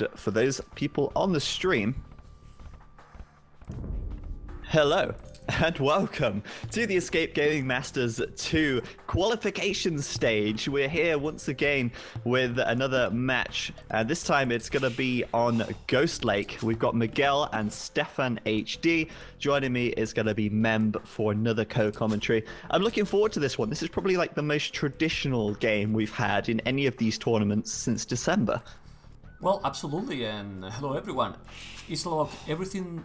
And for those people on the stream, hello and welcome to the Escape Gaming Masters 2 qualification stage. We're here once again with another match, and this time it's going to be on Ghost Lake. We've got Miguel and Stefan HD. Joining me is going to be Memb for another co-commentary. I'm looking forward to this one. This is probably like the most traditional game we've had in any of these tournaments since December. Well, absolutely, and hello everyone. It's like everything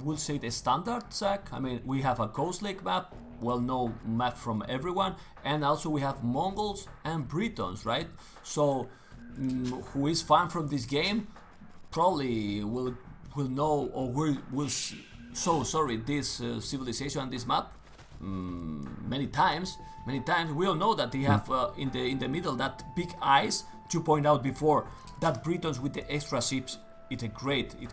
will say the standard, Zach. I mean, we have a Ghost Lake map, well-known map from everyone, and also we have Mongols and Britons, right? So, who is fan from this game probably will know, or will so sorry this civilization and this map many times. We all know that they have in the middle that big ice. To point out before that Britons with the extra ships. It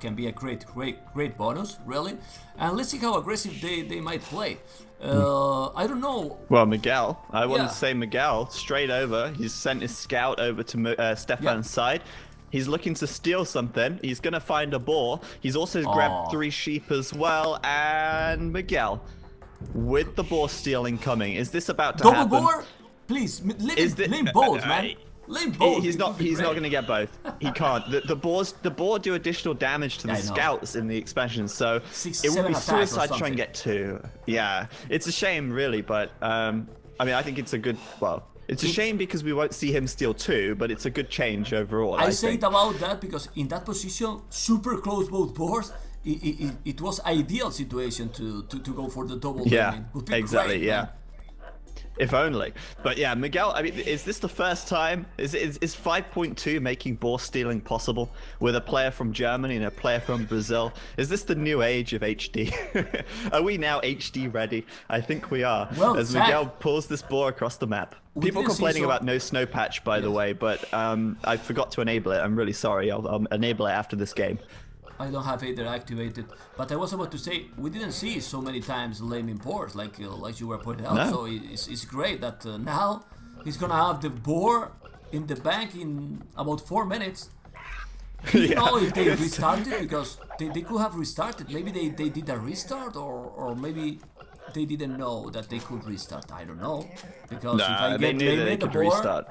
can be a great bonus, really. And let's see how aggressive they might play. I don't know. Well, Miguel, I want to say Miguel, straight over. He's sent his scout over to Stefan's side. He's looking to steal something. He's going to find a boar. He's also grabbed 3 sheep as well. And Miguel, with the boar stealing coming, is this about to happen? Double boar? Please, name both, man. He's not going to get both. He can't. The boar do additional damage to the scouts in the expansion, so it would be suicide to try and get 2. Yeah, it's a shame, really, but I mean, I think it's a good. Well, it's a shame because we won't see him steal 2, but it's a good change overall. I say it about that because in that position, super close both boars. It was ideal situation to go for the double. Yeah, exactly. Great, yeah. Man. If only. But yeah, Miguel, I mean, is this the first time? Is 5.2 making boar stealing possible with a player from Germany and a player from Brazil? Is this the new age of HD? Are we now HD ready? I think we are. Well, as Miguel pulls this boar across the map. People complaining about no snow patch, by the way, but I forgot to enable it. I'm really sorry. I'll enable it after this game. I don't have either activated, but I was about to say we didn't see so many times laming boars like you were pointing out. No. So it's great that now he's gonna have the boar in the bank in about 4 minutes. You know if they restarted, because they could have restarted. Maybe they did a restart, or maybe they didn't know that they could restart. I don't know, because if I get lamed a boar,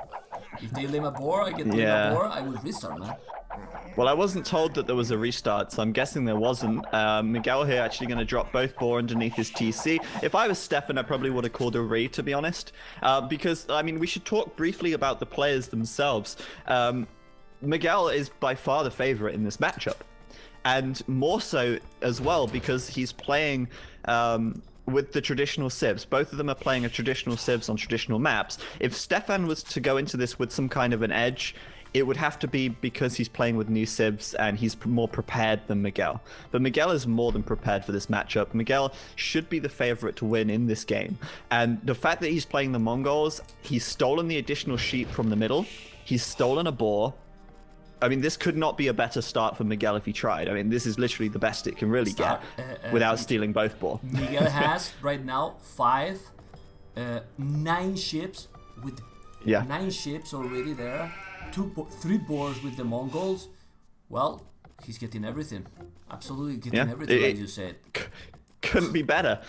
if they lame a boar, I get lamed a boar, I will restart, man. Well, I wasn't told that there was a restart, so I'm guessing there wasn't. Miguel here actually going to drop both boar underneath his TC. If I was Stefan, I probably would have called a re, to be honest. Because, I mean, we should talk briefly about the players themselves. Miguel is by far the favorite in this matchup. And more so as well because he's playing with the traditional civs. Both of them are playing a traditional civs on traditional maps. If Stefan was to go into this with some kind of an edge, it would have to be because he's playing with new civs and he's more prepared than Miguel. But Miguel is more than prepared for this matchup. Miguel should be the favorite to win in this game. And the fact that he's playing the Mongols, he's stolen the additional sheep from the middle. He's stolen a boar. I mean, this could not be a better start for Miguel if he tried. I mean, this is literally the best it can really get without stealing both boar. Miguel has right now 9 ships with 9 ships already there. 3 boars with the Mongols. Well, he's getting everything. Absolutely getting everything, like you said. Couldn't be better.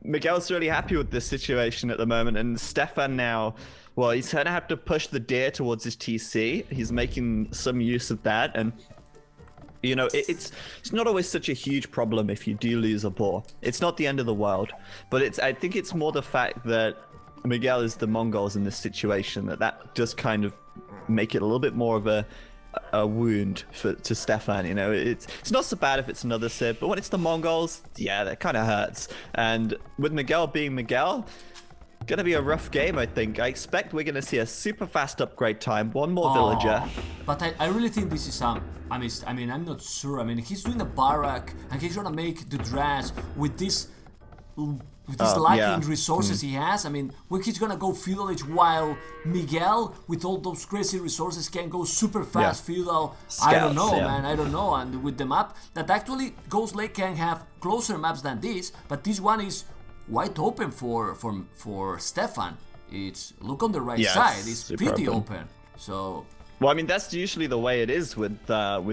Miguel's really happy with this situation at the moment, and Stefan now, well, he's going to have to push the deer towards his TC. He's making some use of that, and you know, it's not always such a huge problem if you do lose a boar. It's not the end of the world, but I think it's more the fact that Miguel is the Mongols in this situation that does kind of make it a little bit more of a wound to Stefan. You know, it's not so bad if it's another civ, but when it's the Mongols, yeah, that kind of hurts. And with Miguel being Miguel, gonna be a rough game, I think. I expect we're gonna see a super fast upgrade time, 1 more villager. But I really think this is I mean, I'm not sure. I mean, he's doing a barrack and he's gonna make the drash with this lacking resources he has. I mean, when he's gonna go feudal age, while Miguel, with all those crazy resources, can go super fast feudal. Scouts, I don't know, man. I don't know. And with the map, that actually Ghost Lake can have closer maps than this, but this one is wide open for Stefan. It's look on the right side. It's pretty open. So Well, I mean, that's usually the way it is with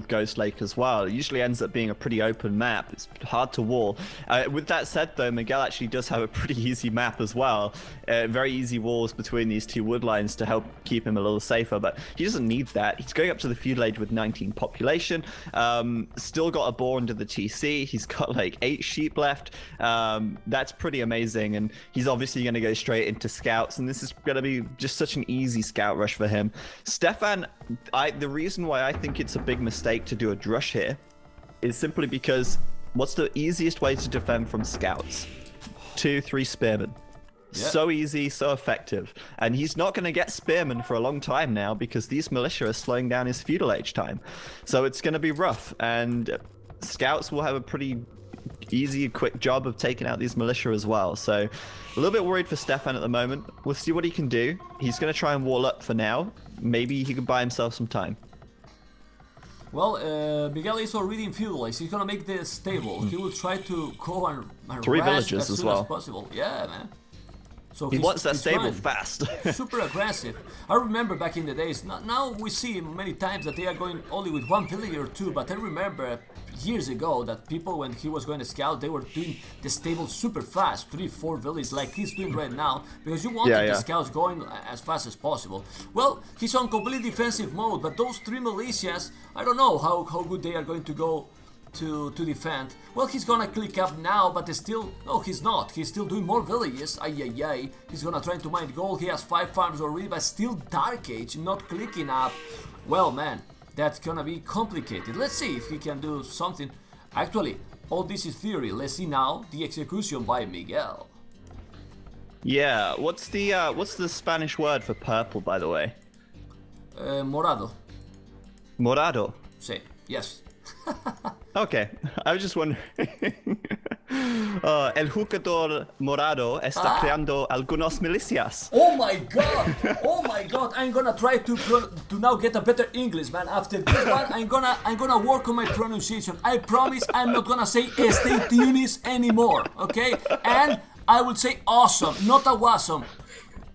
Ghost Lake as well. It usually ends up being a pretty open map. It's hard to wall. With that said, though, Miguel actually does have a pretty easy map as well. Very easy walls between these two wood lines to help keep him a little safer, but he doesn't need that. He's going up to the feudal age with 19 population. Still got a boar under the TC. He's got like 8 sheep left. That's pretty amazing, and he's obviously going to go straight into scouts, and this is going to be just such an easy scout rush for him. Stefan, the reason why I think it's a big mistake to do a drush here is simply because what's the easiest way to defend from scouts? 2-3 spearmen. Yep. So easy, so effective. And he's not going to get spearmen for a long time now because these militia are slowing down his feudal age time. So it's going to be rough, and scouts will have a pretty easy, quick job of taking out these militia as well. So a little bit worried for Stefan at the moment. We'll see what he can do. He's going to try and wall up for now. Maybe he can buy himself some time. Well, Miguel is already in feudal age. He's gonna make this stable. He will try to go and 3 rest villages as as soon well. as possible. Yeah, man. So He wants that stable trying. fast. Super aggressive. I remember back in the days. Now we see many times that they are going only with 1 villager or 2. But I remember years ago that people, when he was going to scout, they were doing the stable super fast, 3-4 villages, like he's doing right now, because you want the scouts going as fast as possible. Well, he's on completely defensive mode, but those 3 militias, I don't know how good they are going to go to defend. Well, he's gonna click up now, but still, no, he's not. He's still doing more villages. Ay. He's gonna try to mine gold. He has 5 farms already, but still Dark Age, not clicking up. Well, man, that's gonna be complicated. Let's see if he can do something. Actually, all this is theory. Let's see now the execution by Miguel. Yeah, what's the Spanish word for purple, by the way? Morado. Morado. Sí, yes. Okay, I was just wondering. El jugador morado está creando algunos milicias. Oh my god! Oh my god! I'm gonna try to now get a better English, man. After this one, I'm gonna work on my pronunciation. I promise I'm not gonna say stay tunis anymore, okay? And I will say awesome, not a wassom.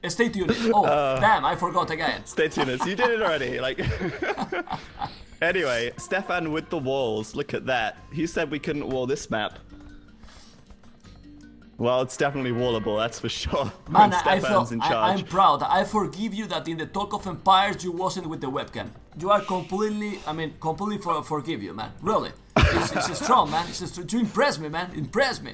Stay tuned. Oh, damn! I forgot again. Stay tuned. You did it already. Like. Anyway, Stefan with the walls. Look at that. Who said we couldn't wall this map? Well, it's definitely wallable, that's for sure. Man, I'm proud. I forgive you that in the Talk of Empires you wasn't with the webcam. You are completely, forgive you, man. Really. It's strong, man. You impress me, man. Impress me.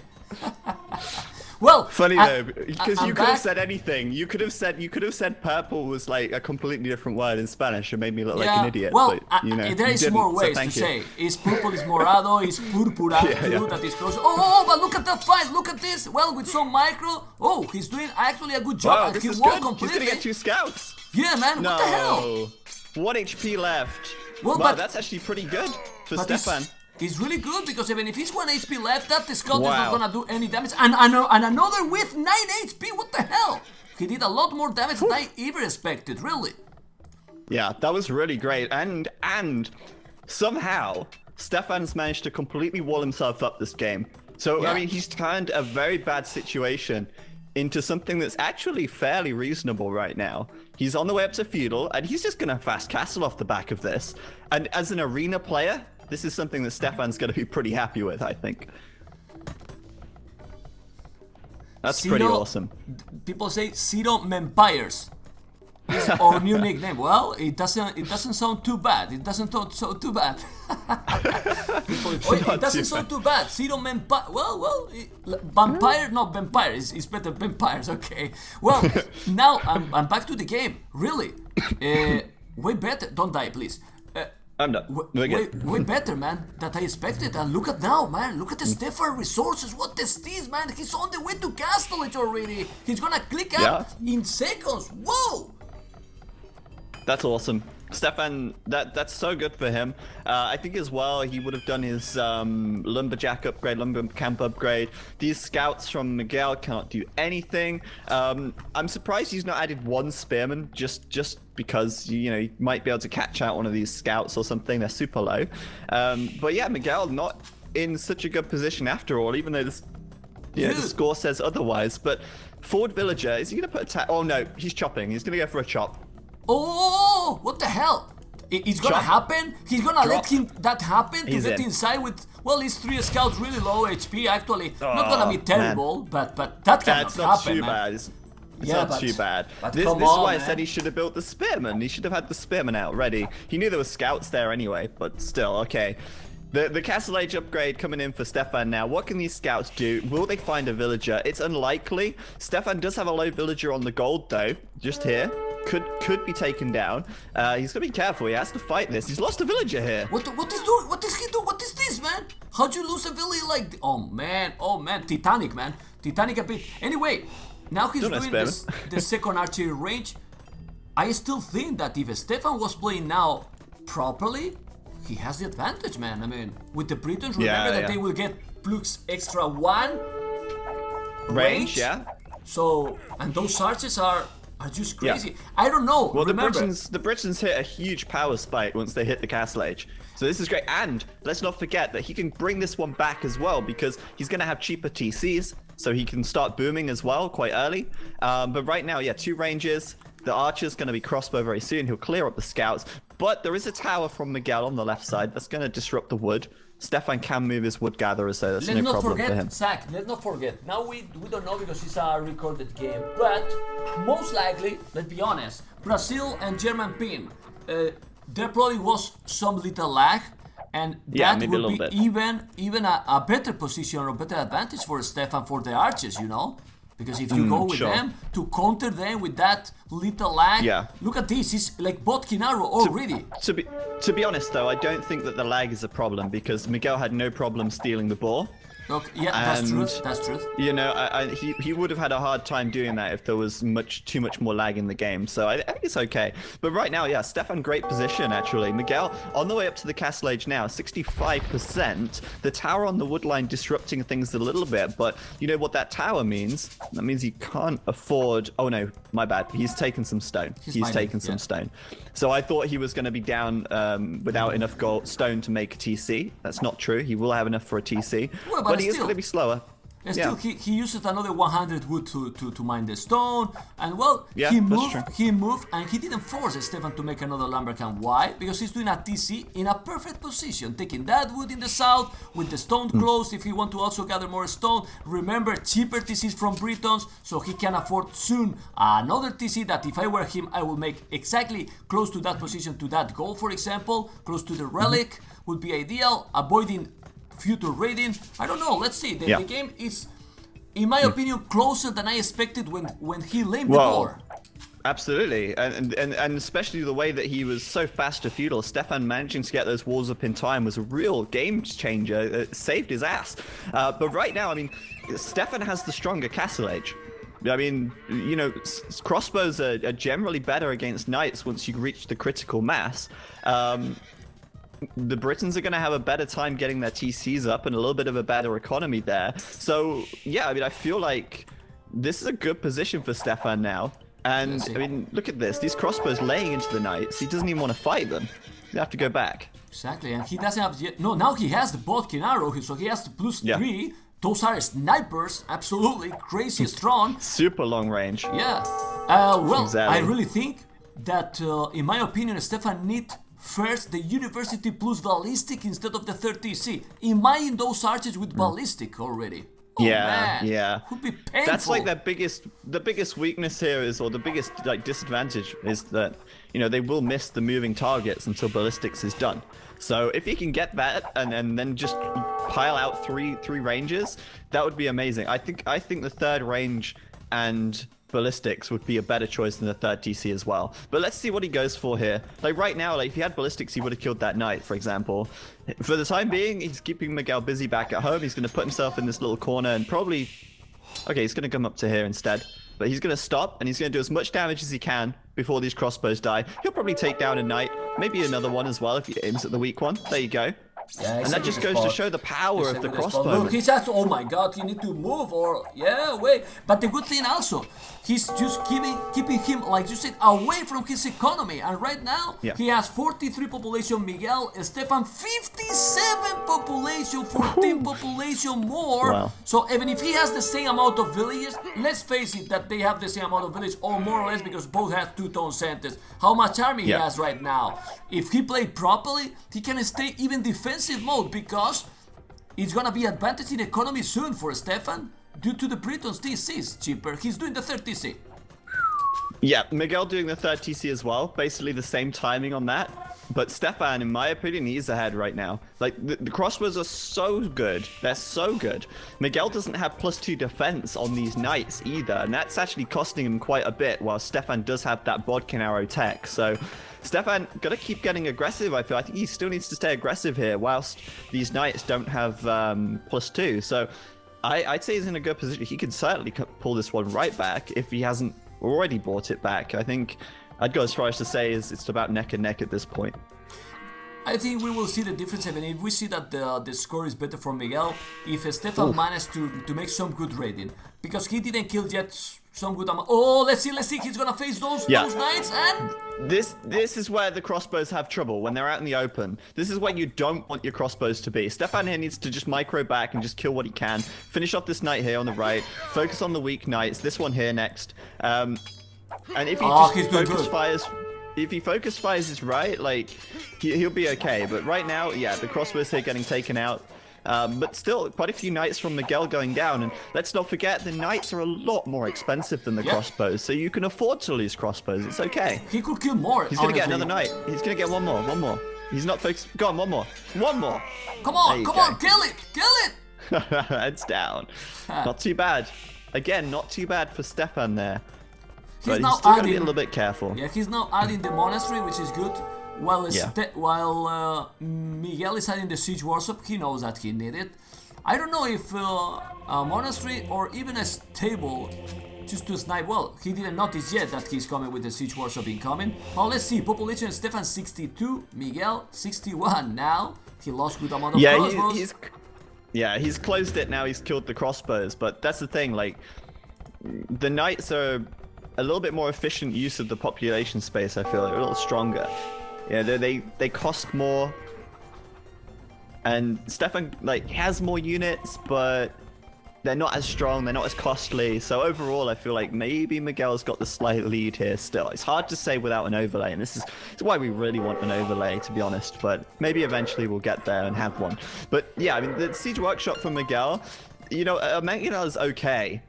Well, funny though, because you could have said anything. You could have said purple was like a completely different word in Spanish and made me look like an idiot. Well, but, you know, there is more ways to say. It's purple, it's morado, it's purpura too, that is close. Oh, but look at that fight, look at this. Well, with some micro. Oh, he's doing actually a good job. Wow, this is good. He's gonna get 2 scouts. Yeah, man, what the hell? 1 HP left. Well, wow, that's actually pretty good for Stefan. It's really good because even if he's 1 HP left, that scout is not gonna do any damage. And another with 9 HP, what the hell? He did a lot more damage than I ever expected, really. Yeah, that was really great. And somehow, Stefan's managed to completely wall himself up this game. So, I mean, he's turned a very bad situation into something that's actually fairly reasonable right now. He's on the way up to feudal, and he's just gonna fast castle off the back of this. And as an arena player, this is something that Stefan's going to be pretty happy with, I think. That's pretty awesome. People say Zero Vampires is our new nickname. Well, it doesn't sound too bad. It doesn't sound too bad. It doesn't sound too bad. Zero Vampire. Well, vampire, not vampire. It's better vampires. Okay. Well, now I'm back to the game. Really, way better. Don't die, please. I'm done. Way better, man, than I expected. And look at now, man. Look at the Stefan resources. What is this, man? He's on the way to castle it already. He's gonna click up in seconds. Whoa! That's awesome. Stefan, that's so good for him. I think as well he would have done his lumberjack upgrade, lumber camp upgrade. These scouts from Miguel cannot do anything. I'm surprised he's not added 1 spearman just because, you know, he might be able to catch out one of these scouts or something. They're super low. But yeah, Miguel not in such a good position after all, even though this, the score says otherwise. But forward villager, is he gonna put attack? Oh no, he's chopping. He's gonna go for a chop. Oh, what the hell? It's gonna happen? He's gonna let him that happen to He's get in. inside with, well, his 3 scouts really low HP actually. Not gonna be man. terrible, but that cannot That's not happen, too man. bad. It's Yeah, not but- too bad. but This come is on, why I man. said he should have built the spearman. He should have had the spearman out ready. He knew there were scouts there anyway, but still, okay. The Castle Age upgrade coming in for Stefan now. What can these scouts do? Will they find a villager? It's unlikely. Stefan does have a low villager on the gold though, just here. Could be taken down. He's gonna be careful. He has to fight this. He's lost a villager here. What is doing? What is he doing? What is this, man? How'd you lose a village like? Oh man, Titanic, man, Titanic a bit. Anyway, now he's Don't doing know, the second archery range. I still think that if Stefan was playing now properly, he has the advantage, man. I mean, with the Britons, remember that they will get plus extra 1 range. Yeah. So, and those archers are just crazy. I don't know. Well, remember, the Britons hit a huge power spike once they hit the Castle Age. So this is great. And let's not forget that he can bring this one back as well because he's going to have cheaper TCs. So he can start booming as well quite early. But right now, yeah, 2 ranges. The archer's going to be crossbow very soon. He'll clear up the scouts. But there is a tower from Miguel on the left side that's going to disrupt the wood. Stefan can move his wood gatherers, so that's let's no not problem for him. forget, Zach, let's not forget. Now we don't know because it's a recorded game, but most likely, let's be honest, Brazil and German pin, there probably was some little lag, and Yeah, that maybe a would little be bit. even a better position or better advantage for Stefan for the archers, you know? Because if you go with sure. them to counter them with that little lag, Yeah. look at this, it's like bot Kinaro already. To be honest, though, I don't think that the lag is a problem because Miguel had no problem stealing the ball. Look, yeah, that's And- truth, that's truth. You know, he would have had a hard time doing that if there was too much more lag in the game. So I think it's okay. But right now, yeah, Stefan, great position actually. Miguel on the way up to the Castle Age now, 65%. The tower on the wood line disrupting things a little bit, but you know what that tower means? That means he can't afford. Oh no, my bad. He's taken some stone. He's mining, taken some yeah. stone. So I thought he was going to be down without enough stone to make a TC. That's not true. He will have enough for a TC, Well, but he is still- going to be slower. And still, he uses another 100 wood to mine the stone, and well, Yeah, he that's moved, and he didn't force Stefan to make another lumber camp. Why? Because he's doing a TC in a perfect position, taking that wood in the south with the stone closed. If he want to also gather more stone, remember cheaper TCs from Britons, so he can afford soon another TC that if I were him, I would make exactly close to that position, to that goal, for example, close to the relic would be ideal, avoiding future raiding. I don't know. Let's see. The game is, in my opinion, closer than I expected when he laid the door. Absolutely, and especially the way that he was so fast to feudal. Stefan managing to get those walls up in time was a real game changer. It saved his ass. But right now, I mean, Stefan has the stronger Castle Age. I mean, you know, crossbows are generally better against knights once you reach the critical mass. The Britons are going to have a better time getting their TCs up and a little bit of a better economy there. So, yeah, I mean, I feel like this is a good position for Stefan now. And, I mean, look at this. These crossbows laying into the knights. He doesn't even want to fight them. You have to go back. Exactly, and he doesn't have yet. No, now he has the Bodkin arrow, so he has the +3. Those are snipers, absolutely crazy strong. Super long range. Yeah. Well, Exactly. I really think that, in my opinion, Stefan need first the university plus ballistic instead of the 30C. Imagine those archers with ballistic already. Oh, man. Yeah. Would be painful. That's like the biggest weakness here is, or the biggest like disadvantage is that, you know, they will miss the moving targets until ballistics is done. So if you can get that and then just pile out three ranges, that would be amazing. I think the third range and ballistics would be a better choice than the third TC as well. But let's see what he goes for here. Like right now, like if he had ballistics, he would have killed that knight, for example. For the time being, he's keeping Miguel busy back at home. He's going to put himself in this little corner and probably... Okay, he's going to come up to here instead. But he's going to stop and he's going to do as much damage as he can before these crossbows die. He'll probably take down a knight, maybe another one as well if he aims at the weak one. There you go. Yeah, And that just goes to show the power of the crossbow. Look, he's actually, oh my god, you need to move or, yeah, wait. But the good thing also, he's just keeping him, like you said, away from his economy. And right now, he has 43 population, Miguel, Stefan, 57 population, 14 population more. Wow. So even if he has the same amount of villages, let's face it, that they have the same amount of villages, or more or less, because both have two-tone centers. How much army he has right now? If he played properly, he can stay even defensive mode, because it's gonna be advantage in economy soon for Stefan due to the Britons TC is cheaper. He's doing the third TC. Yeah, Miguel doing the third TC as well. Basically the same timing on that. But Stefan, in my opinion, he's ahead right now. Like, the crossbows are so good. They're so good. Miguel doesn't have +2 defense on these knights either, and that's actually costing him quite a bit, while Stefan does have that bodkin arrow tech. So Stefan gotta keep getting aggressive, I feel. I think he still needs to stay aggressive here, whilst these knights don't have +2. So I'd say he's in a good position. He could certainly pull this one right back if he hasn't already brought it back. I think I'd go as far as to say it's about neck and neck at this point. I think we will see the difference. I mean, if we see that the score is better for Miguel, if Stefan managed to make some good rating, because he didn't kill yet some good amount. Oh, let's see, he's gonna face those knights, and this is where the crossbows have trouble when they're out in the open. This is where you don't want your crossbows to be. Stefan here needs to just micro back and just kill what he can. Finish off this knight here on the right. Focus on the weak knights. This one here next. And if he if he focus fires is right, like he'll be okay. But right now, yeah, the crossbows here getting taken out. But still, quite a few knights from Miguel going down. And let's not forget, the knights are a lot more expensive than the crossbows, so you can afford to lose crossbows. It's okay. He could kill more. He's gonna get another knight. He's gonna get one more. He's not focused. Go on, one more. Come on, kill it. It's down. Not too bad. Again, not too bad for Stefan there. But he's still gonna be a little bit careful. Yeah, he's now adding the monastery, which is good. While Miguel is adding the siege workshop, he knows that he needs it. I don't know if a monastery or even a stable just to snipe. Well, he didn't notice yet that he's coming with the siege workshop incoming. Well, let's see. Population Stefan 62, Miguel 61. Now he lost good amount of crossbows. He's closed it now. He's killed the crossbows, but that's the thing. Like, the knights are a little bit more efficient use of the population space. I feel like a little stronger. Yeah, they cost more, and Stefan has more units, but they're not as strong. They're not as costly. So overall, I feel like maybe Miguel's got the slight lead here. Still, it's hard to say without an overlay, and this is why we really want an overlay, to be honest. But maybe eventually we'll get there and have one. But yeah, I mean, the siege workshop from Miguel, you know, Mangonel is okay.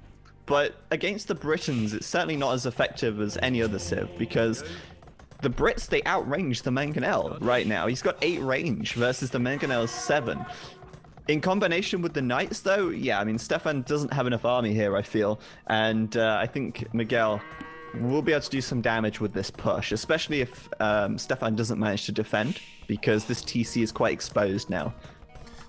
But against the Britons, it's certainly not as effective as any other civ, because the Brits, they outrange the Mangonel right now. He's got 8 range versus the Mangonel's 7. In combination with the Knights, though, yeah, I mean, Stefan doesn't have enough army here, I feel. And I think Miguel will be able to do some damage with this push, especially if Stefan doesn't manage to defend, because this TC is quite exposed now.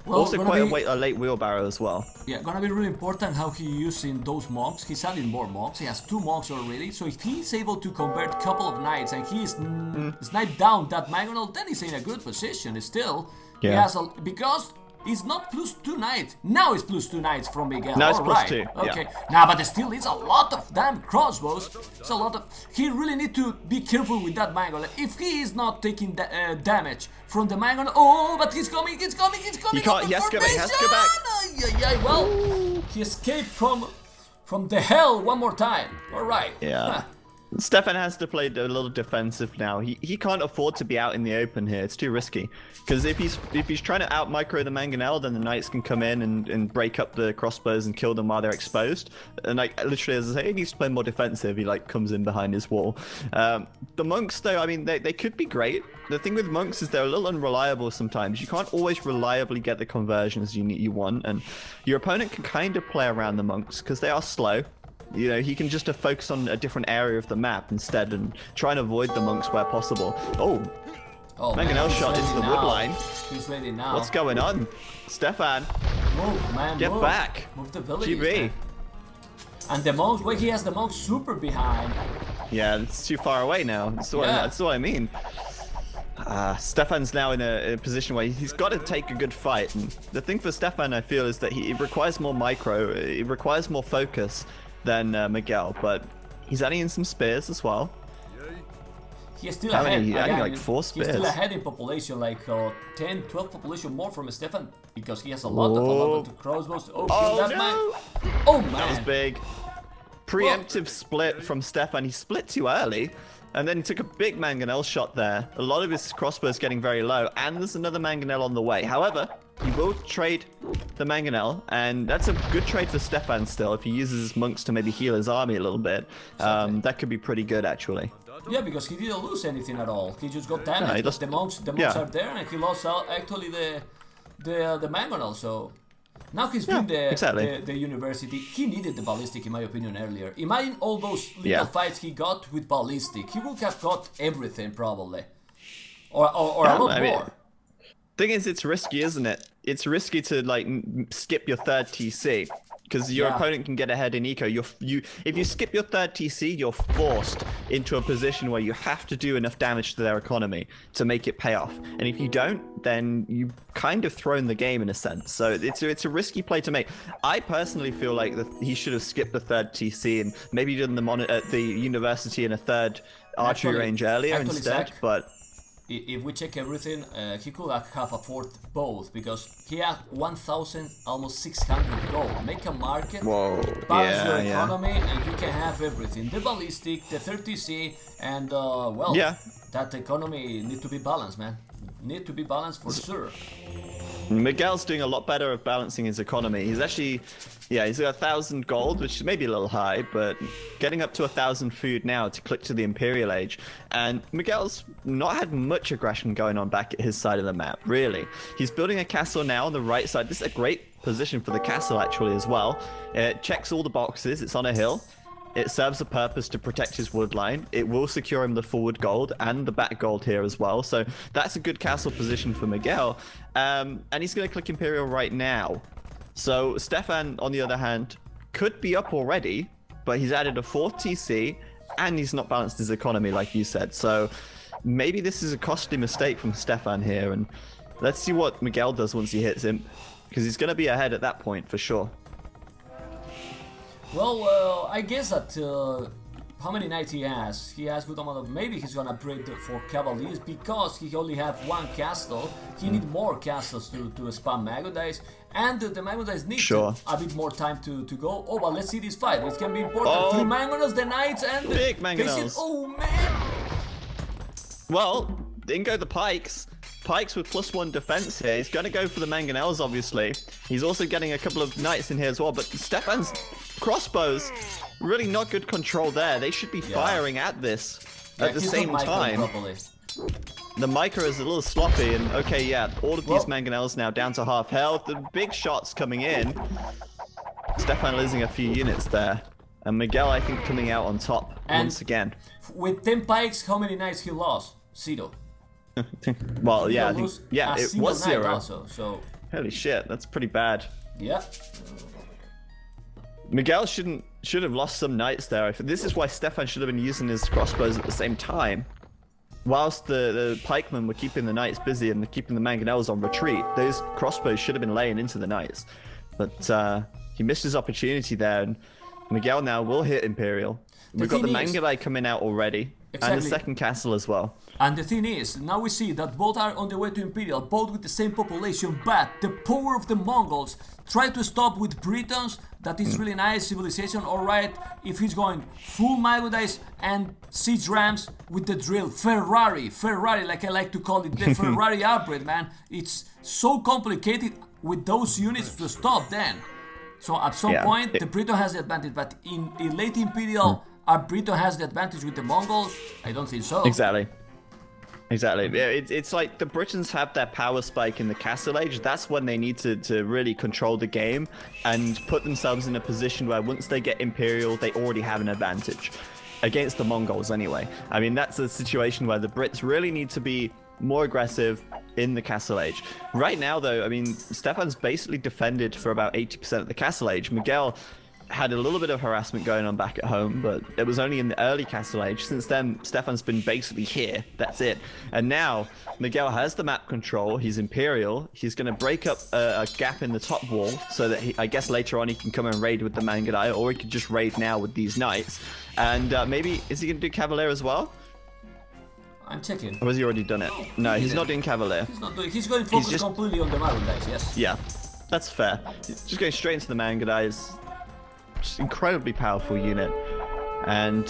Well, also quite a late wheelbarrow as well. Yeah, gonna be really important how he using those monks. He's adding more monks. He has 2 monks already. So if he's able to convert a couple of knights and he's sniped down that Mangonel, then he's in a good position. Still, he has because it's not +2 knights. Now it's +2 knights from Miguel. Now it's +2. Okay. Nah, but still, it's a lot of damn crossbows. It's a lot of. He really need to be careful with that Mangonel. If he is not taking damage from the Mangonel, but he's coming. He can't. He has to go back. Well, he escaped from the hell one more time. All right. Yeah. Stefan has to play a little defensive now. He can't afford to be out in the open here. It's too risky. Because if he's trying to out micro the Mangonel, then the knights can come in and break up the crossbows and kill them while they're exposed. And literally, as I say, he needs to play more defensive. He comes in behind his wall. The monks, though, I mean, they could be great. The thing with monks is they're a little unreliable sometimes. You can't always reliably get the conversions you want, and your opponent can kind of play around the monks because they are slow. You know, he can just focus on a different area of the map instead and try and avoid the monks where possible. Oh, Mangonel shot into the wood line. He's ready now. What's going on? Stefan, move, man, get back. Move the village. GB. And the monks, wait, he has the monks super behind. Yeah, it's too far away now. That's what I mean. Stefan's now in a position where he's got to take a good fight. And the thing for Stefan, I feel, is that it requires more micro, it requires more focus than Miguel, but he's adding in some spears as well. He's still ahead. Adding like 4 spears. He's still ahead in population, like 10, 12 population more from Stefan, because he has a lot of crossbows. Oh, that man. Oh, man. That was big. Preemptive split from Stefan. He split too early, and then he took a big mangonel shot there. A lot of his crossbows getting very low, and there's another mangonel on the way. However, he will trade the mangonel, and that's a good trade for Stefan still. If he uses his monks to maybe heal his army a little bit, that could be pretty good actually. Yeah, because he didn't lose anything at all. He just got damaged. No, the monks are there, and he lost actually the mangonel. So now he's doing the university. He needed the ballistic, in my opinion, earlier. Imagine all those little fights he got with ballistic. He would have got everything probably, or a lot more. Thing is, it's risky, isn't it? It's risky to like skip your third TC. Because your opponent can get ahead in eco. If you skip your third TC, you're forced into a position where you have to do enough damage to their economy to make it pay off. And if you don't, then you kind of thrown the game in a sense. So it's a risky play to make. I personally feel like he should have skipped the third TC and maybe done the university in a third archery range earlier instead. But if we check everything, he could have afforded both, because he had 1,000, almost 600 gold. Make a market, balance your economy, and you can have everything. The ballistic, the 30C, and that economy need to be balanced, man. Need to be balanced for sure. Miguel's doing a lot better at balancing his economy. He's actually, he's got 1,000 gold, which is maybe a little high, but getting up to 1,000 food now to click to the Imperial Age. And Miguel's not had much aggression going on back at his side of the map, really. He's building a castle now on the right side. This is a great position for the castle, actually, as well. It checks all the boxes. It's on a hill. It serves a purpose to protect his wood line. It will secure him the forward gold and the back gold here as well. So that's a good castle position for Miguel. And he's going to click Imperial right now. So Stefan, on the other hand, could be up already, but he's added a 4th TC and he's not balanced his economy like you said. So maybe this is a costly mistake from Stefan here. And let's see what Miguel does once he hits him, because he's going to be ahead at that point for sure. Well, I guess that how many knights he has? He has good amount of. Maybe he's gonna upgrade for cavaliers, because he only have 1 castle. He need more castles to spam Magodites, and the Magodites need a bit more time to go. Oh, but let's see this fight. It can be important. 3 Mangonels, the knights, and big Mangonels. Oh man! Well, in go the pikes. Pikes with +1 defense here. He's going to go for the mangonels, obviously. He's also getting a couple of knights in here as well, but Stefan's crossbows, really not good control there. They should be firing at this at the same time. The micro is a little sloppy, and all of these mangonels now down to half health. The big shots coming in. Stefan losing a few units there. And Miguel, I think, coming out on top once again. With 10 pikes, how many knights he lost? 0. Well, I think, it was 0. Also, so holy shit, that's pretty bad. Yeah. Miguel should have lost some knights there. This is why Stefan should have been using his crossbows at the same time. Whilst the pikemen were keeping the knights busy and keeping the mangonels on retreat, those crossbows should have been laying into the knights. But he missed his opportunity there, and Miguel now will hit Imperial. We've got the Mangolai coming out already, and the second castle as well. And the thing is, now we see that both are on the way to Imperial, both with the same population, but the power of the Mongols try to stop with Britons. That is really nice, civilization, alright. If he's going full Magodites and siege rams with the drill, Ferrari, like I like to call it, the Ferrari upgrade, man. It's so complicated with those units to stop then. So at some point, the Briton has the advantage, but in late Imperial, our Briton has the advantage with the Mongols? I don't think so. Exactly. It's like the Britons have their power spike in the Castle Age. That's when they need to really control the game and put themselves in a position where once they get Imperial, they already have an advantage. Against the Mongols, anyway. I mean, that's a situation where the Brits really need to be more aggressive in the Castle Age. Right now, though, I mean, Stefan's basically defended for about 80% of the Castle Age. Miguel had a little bit of harassment going on back at home, but it was only in the early Castle Age. Since then, Stefan's been basically here. That's it. And now, Miguel has the map control. He's Imperial. He's going to break up a gap in the top wall so that I guess later on he can come and raid with the Mangudai, or he could just raid now with these knights. And maybe, is he going to do Cavalier as well? I'm checking. Or has he already done it? No, he's not doing Cavalier. He's not doing. He's going to focus completely on the Mangudai, yes. Yeah, that's fair. He's just going straight into the Mangudai. Just incredibly powerful unit. And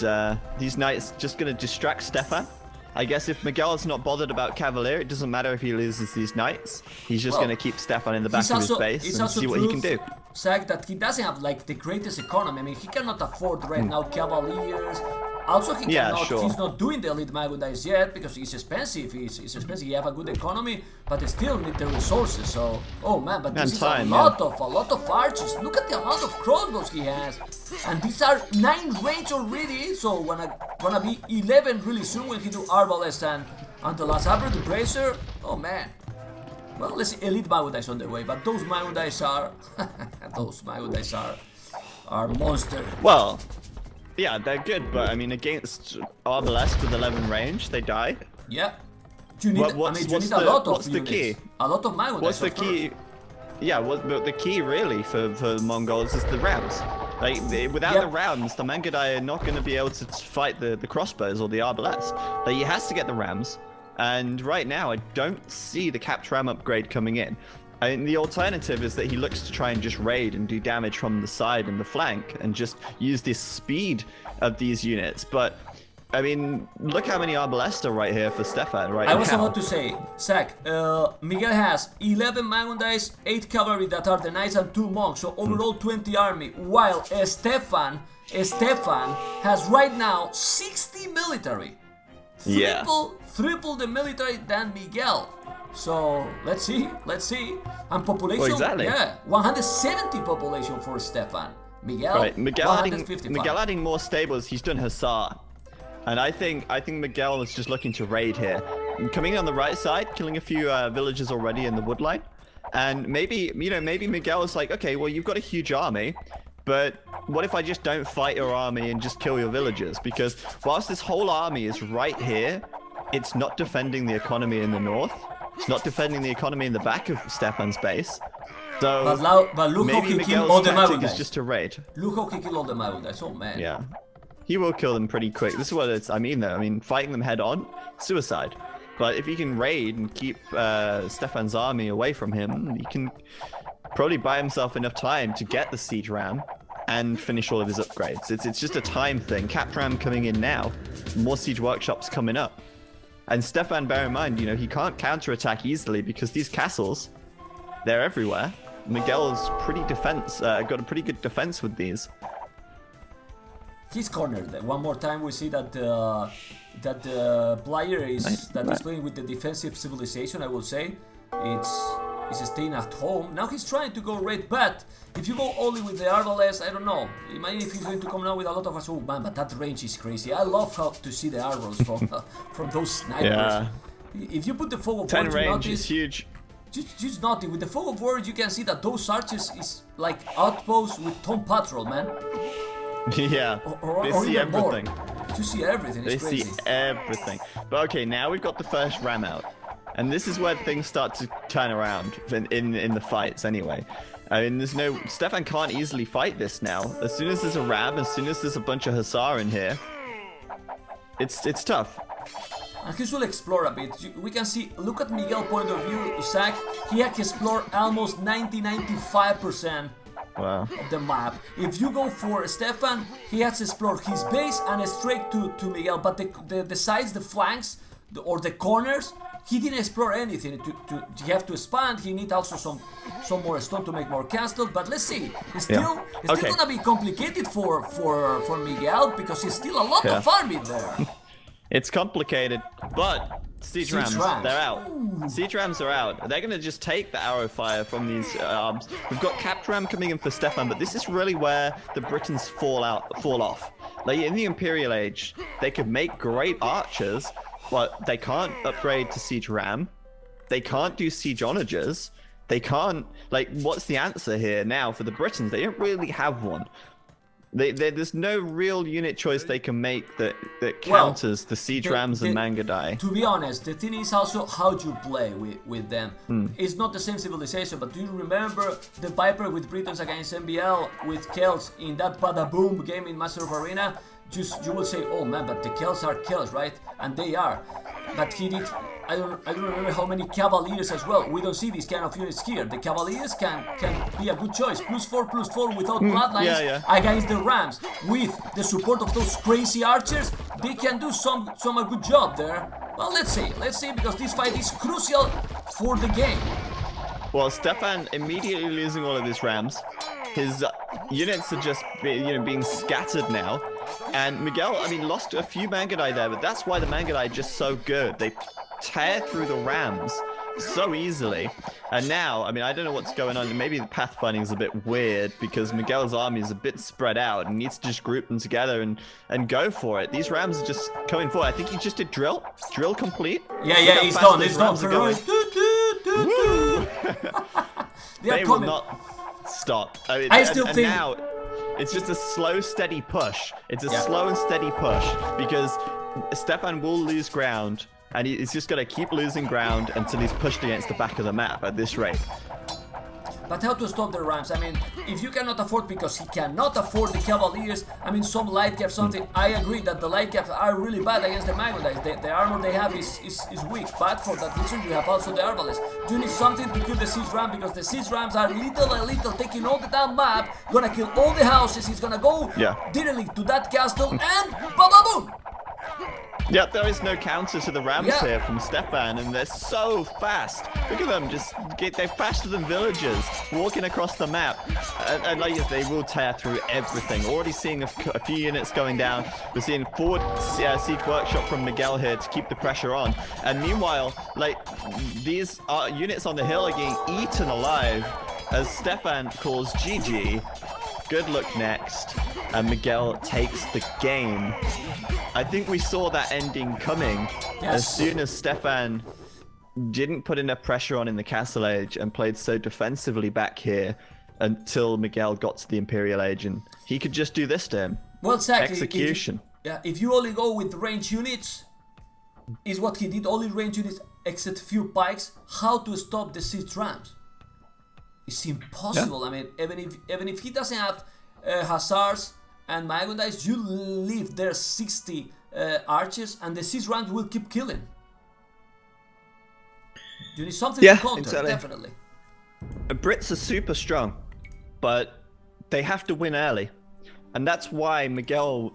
these knights just going to distract Stefan. I guess if Miguel is not bothered about Cavalier, it doesn't matter if he loses these knights. He's just going to keep Stefan in the back of his base and see what he can do. Zach, that he doesn't have like the greatest economy. I mean, he cannot afford right now Cavaliers. Also, he cannot. Sure. He's not doing the elite Mangudais yet because he's expensive. He's expensive. He have a good economy, but they still need the resources. So, oh man, but this is a lot of archers. Look at the amount of crossbows he has, and these are 9 range already. So gonna be 11 really soon when he do Arbalest and the last upper the bracer. Oh man. Well, let's see, elite Mangudais on the way, but those Mangudais are monster. Well. Yeah, they're good, but I mean, against Arbalest with 11 range, they die. Yeah. You need, you need a lot of what's the key? A lot of Mangudais. What's the key? Yeah, the key really for Mongols is the rams. Like, without the rams, the Mangudai are not going to be able to fight the crossbows or the Arbalest. Like, he has to get the rams, and right now, I don't see the capped ram upgrade coming in. I mean, the alternative is that he looks to try and just raid and do damage from the side and the flank and just use this speed of these units. But, I mean, look how many Arbalest are right here for Stefan right now. I was about to say, Zach, Miguel has 11 Mangudais, 8 cavalry that are the knights and 2 monks, so overall 20 army, while Stefan has right now 60 military. Triple the military than Miguel. So let's see, and population, well, exactly. Yeah, 170 population for Stefan. Miguel, right. Miguel adding more stables. He's done Hussar, and I think Miguel was just looking to raid here, coming in on the right side, killing a few villagers already in the woodline, and maybe Miguel is like, okay, well you've got a huge army, but what if I just don't fight your army and just kill your villagers? Because whilst this whole army is right here, it's not defending the economy in the north. It's not defending the economy in the back of Stefan's base. So but look how he killed all the Mangudais. Is just to raid. Look how he killed all the Mangudais. Oh man. Yeah, he will kill them pretty quick. This is what I mean though. I mean, fighting them head on, suicide. But if he can raid and keep Stefan's army away from him, he can probably buy himself enough time to get the siege ram and finish all of his upgrades. It's just a time thing. Capped ram coming in now, more siege workshops coming up. And Stefan, bear in mind, he can't counterattack easily because these castles, they're everywhere. Miguel's got a pretty good defense with these. He's cornered. One more time, we see that the player is playing with the defensive civilization. I will say, he's staying at home. Now he's trying to go raid, but if you go only with the Arbalest, I don't know. Imagine if he's going to come now with a lot of us. Oh man, but that range is crazy. I love how to see the arrows from those snipers. Yeah. If you put the fog of war, 10 range is huge. Just nothing. With the fog of war, you can see that those archers is like outposts with Tom Patrol, man. Yeah. They see everything. You see everything. It's crazy. They see everything. But okay, now we've got the first ram out. And this is where things start to turn around in the fights anyway. I mean, Stefan can't easily fight this now. As soon as there's a ram, as soon as there's a bunch of Hussar in here, it's tough. And he will explore a bit. We can see, look at Miguel's point of view, Zach. He has explored almost 90-95% of the map. If you go for Stefan, he has explored his base and straight to Miguel. But the sides, the flanks, or the corners, he didn't explore anything. To have to expand, he needs also some more stone to make more castles. But let's see, it's still gonna be complicated for Miguel because he's still a lot of army there. It's complicated, but siege rams, they're out. Siege rams are out. They're gonna just take the arrow fire from these arms. We've got capped ram coming in for Stefan, but this is really where the Britons fall off. Like in the Imperial Age, they could make great archers, but they can't upgrade to siege ram. They can't do siege onagers. They can't, like, what's the answer here now for the Britons? They don't really have one. There's no real unit choice they can make that counters the siege rams and Mangadai. To be honest, the thing is also how you play with them. It's not the same civilization, but do you remember the Viper with Britons against MBL with Kelts in that Bada Boom game in Master of Arena? You will say, oh man, but the Kelts are Kelts, right? And they are. But he did, I don't remember how many Cavaliers as well. We don't see these kind of units here. The Cavaliers can be a good choice. +4/+4 without bloodlines against the Rams. With the support of those crazy archers, they can do some a good job there. Well, let's see, because this fight is crucial for the game. Well, Stefan immediately losing all of his Rams. His units are just being scattered now. And Miguel, I mean, lost a few Mangadai there, but that's why the Mangadai are just so good. They tear through the Rams so easily. And now, I mean, I don't know what's going on. Maybe the pathfinding is a bit weird because Miguel's army is a bit spread out and needs to just group them together and go for it. These Rams are just coming forward. I think he just did drill. Drill complete. Yeah, he's done. He's done. They will not stop. I mean, I still think now it's just a slow, steady push. It's a slow and steady push because Stefan will lose ground, and he's just going to keep losing ground until he's pushed against the back of the map at this rate. But how to stop the Rams? I mean, if you cannot afford, because he cannot afford the Cavaliers, I mean, some light cap, something, I agree that the light caps are really bad against the Mangodais. The armor they have is weak, but for that reason, you have also the Arbalest. You need something to kill the Siege Ram, because the Siege Rams are little by little taking all the damn map, gonna kill all the houses, he's gonna go directly to that castle, and ba-ba-boom! Yeah, there is no counter to the Rams here from Stefan, and they're so fast. Look at them, they're faster than villagers, walking across the map. And like they will tear through everything. Already seeing a few units going down. We're seeing forward siege workshop from Miguel here to keep the pressure on. And meanwhile, like, these units on the hill are getting eaten alive as Stefan calls GG. Good luck next. And Miguel takes the game. I think we saw that ending coming as soon as Stefan didn't put enough pressure on in the Castle Age and played so defensively back here until Miguel got to the Imperial Age, and he could just do this to him. Well, exactly. Execution. If you only go with range units, is what he did, only range units except few pikes, how to stop the Siege Rams? It's impossible. I mean, even if he doesn't have Hussars and Mangodais, you leave there 60 archers and the Siege Rams will keep killing. You need something to counter, definitely. The Brits are super strong, but they have to win early. And that's why Miguel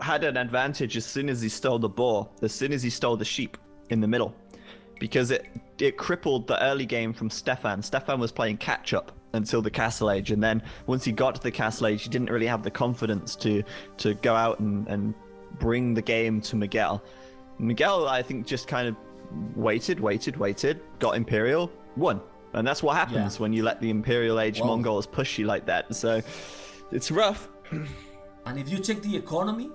had an advantage as soon as he stole the boar, as soon as he stole the sheep in the middle. Because it crippled the early game from Stefan. Stefan was playing catch-up until the Castle Age, and then once he got to the Castle Age, he didn't really have the confidence to go out and bring the game to Miguel. Miguel, I think, just kind of waited, got Imperial, won. And that's what happens when you let the Imperial Age Mongols push you like that. So it's rough. And if you check the economy,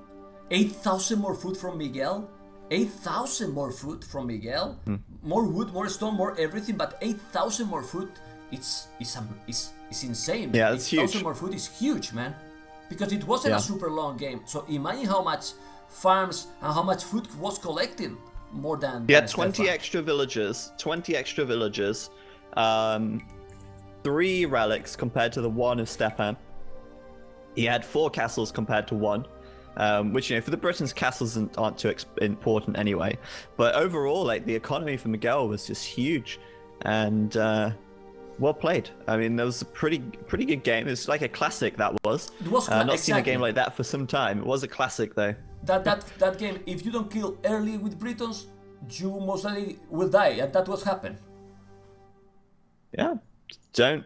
8,000 more food from Miguel. 8,000 more food from Miguel, more wood, more stone, more everything, but 8,000 more food, it's insane. Yeah, it's huge. 8,000 more food is huge, man, because it wasn't a super long game. So imagine how much farms and how much food was collected, more than 20 Stefan. extra villagers, 3 relics compared to the 1 of Stefan. He had 4 castles compared to 1. Which, for the Britons, castles aren't too important anyway. But overall, like, the economy for Miguel was just huge, and well played. I mean, that was a pretty good game. It's like a classic, that was. It was not seen a game like that for some time. It was a classic, though. That game, if you don't kill early with Britons, you most likely will die, and that was happened. Yeah, don't